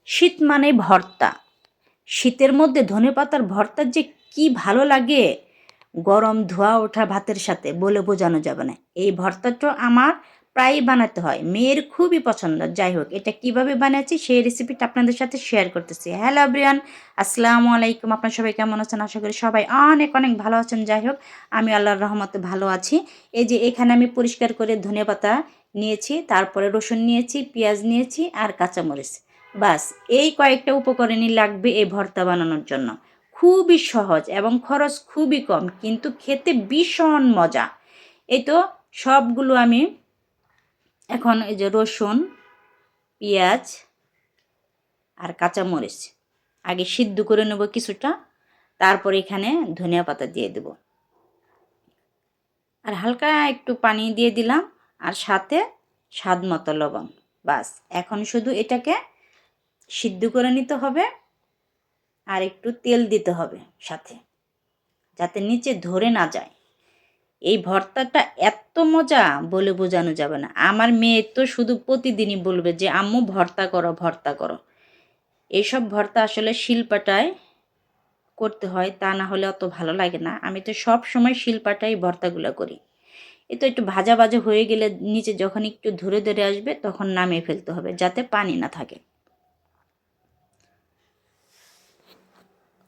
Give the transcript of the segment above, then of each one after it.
শীত মানে ভর্তা। শীতের মধ্যে ধনেপাতার ভর্তা যে কি ভালো লাগে, গরম ধোয়া ওঠা ভাতের সাথে বলে বোঝানো যাবে না। এই ভর্তাটা আমার প্রায়ই বানাতে হয়, মেয়ের খুবই পছন্দ। যাই হোক, এটা কিভাবে বানাচ্ছি সেই রেসিপিটা আপনাদের সাথে শেয়ার করতেছি। হ্যালো এভরিওয়ান, আসসালামু আলাইকুম। আপনার সবাই কেমন আছেন? আশা করি সবাই অনেক অনেক ভালো আছেন। যাই হোক, আমি আল্লাহর রহমতে ভালো আছি। এই যে এখানে আমি পরিষ্কার করে ধনেপাতা নিয়েছি, তারপরে রসুন নিয়েছি, পেঁয়াজ নিয়েছি আর কাঁচামরিচ। বাস, এই কয়েকটা উপকরণই লাগবে এই ভর্তা বানানোর জন্য। খুবই সহজ এবং খরচ খুবই কম, কিন্তু খেতে ভীষণ মজা। এই তো সবগুলো আমি এখন এই যে রসুন, পেঁয়াজ আর কাঁচামরিচ আগে সিদ্ধ করে নেব কিছুটা, তারপর এখানে ধনিয়া পাতা দিয়ে দেব আর হালকা একটু পানি দিয়ে দিলাম আর সাথে স্বাদ মতো লবণ। বাস, এখন শুধু এটাকে সিদ্ধ করে নিতে হবে আর একটু তেল দিতে হবে সাথে, যাতে নিচে ধরে না যায়। এই ভর্তাটা এত মজা বলে বোঝানো যাবে না। আমার মেয়ে তো শুধু প্রতিদিনই বলবে যে আম্মু ভর্তা করো, ভর্তা করো। এইসব ভর্তা আসলে শিলপাটায় করতে হয়, তা না হলে অত ভালো লাগে না। আমি তো সব সময় শিলপাটায় ভর্তাগুলো করি। এ তো একটু ভাজা ভাজা হয়ে গেলে নিচে যখন একটু ধরে ধরে আসবে তখন নামিয়ে ফেলতে হবে, যাতে পানি না থাকে।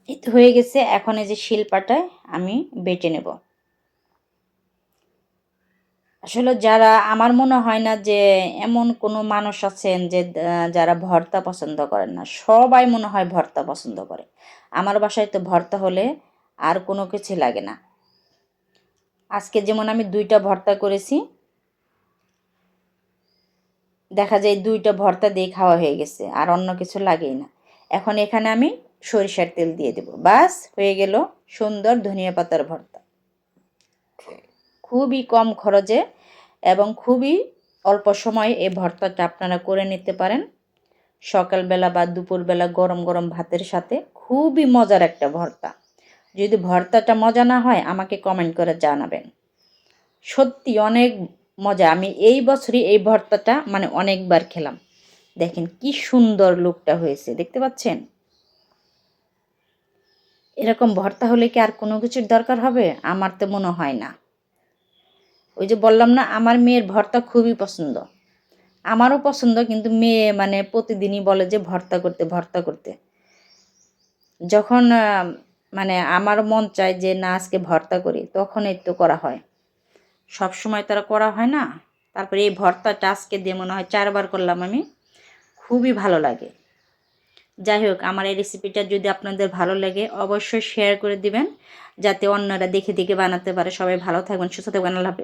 এই তো হয়ে গেছে। এখন এই যে শিলপাটায় আমি বেটে নেব। আসলে যারা, আমার মনে হয় না যে এমন কোনো মানুষ আছেন যে যারা ভর্তা পছন্দ করেন না। সবাই মনে হয় ভর্তা পছন্দ করে। আমার বাসায় তো ভর্তা হলে আর কোনো কিছু লাগে না। আজকে যেমন আমি 2টা ভর্তা করেছি, দেখা যায় 2টা ভর্তা দিয়ে খাওয়া হয়ে গেছে, আর অন্য কিছু লাগেই না। এখন এখানে আমি সরিষার তেল দিয়ে দেব। বাস, হয়ে গেল সুন্দর ধনিয়া পাতার ভর্তা। খুবই কম খরচে এবং খুবই অল্প সময়ে এই ভর্তাটা আপনারা করে নিতে পারেন। সকালবেলা বা দুপুরবেলা গরম গরম ভাতের সাথে খুবই মজার একটা ভর্তা। যদি ভর্তাটা মজা না হয় আমাকে কমেন্ট করে জানাবেন। সত্যি অনেক মজা। আমি এই বছরই এই ভর্তাটা মানে অনেকবার খেলাম। দেখেন কি সুন্দর লুকটা হয়েছে, দেখতে পাচ্ছেন? এরকম ভর্তা হলে কি আর কোনো কিছুর দরকার হবে? আমার তো মনে হয় না। ওই যে বললাম না, আমার মেয়ের ভর্তা খুবই পছন্দ। আমারও পছন্দ, কিন্তু মেয়ে মানে প্রতিদিনই বলে যে ভর্তা করতে, ভর্তা করতে। যখন মানে আমার মন চায় যে না আজকে ভর্তা করি, তখন এই তো করা হয়। সব সময় তারা করা হয় না। তারপরে এই ভর্তাটা আজকে দিয়ে মনে হয় 4বার করলাম আমি। খুবই ভালো লাগে। যাই হোক, আমার এই রেসিপিটা যদি আপনাদের ভালো লাগে অবশ্যই শেয়ার করে দিবেন, যাতে অন্যরা দেখে দেখে বানাতে পারে। সবাই ভালো থাকবেন, সুস্থ থাকবেন। আল্লাহ হাফেজ।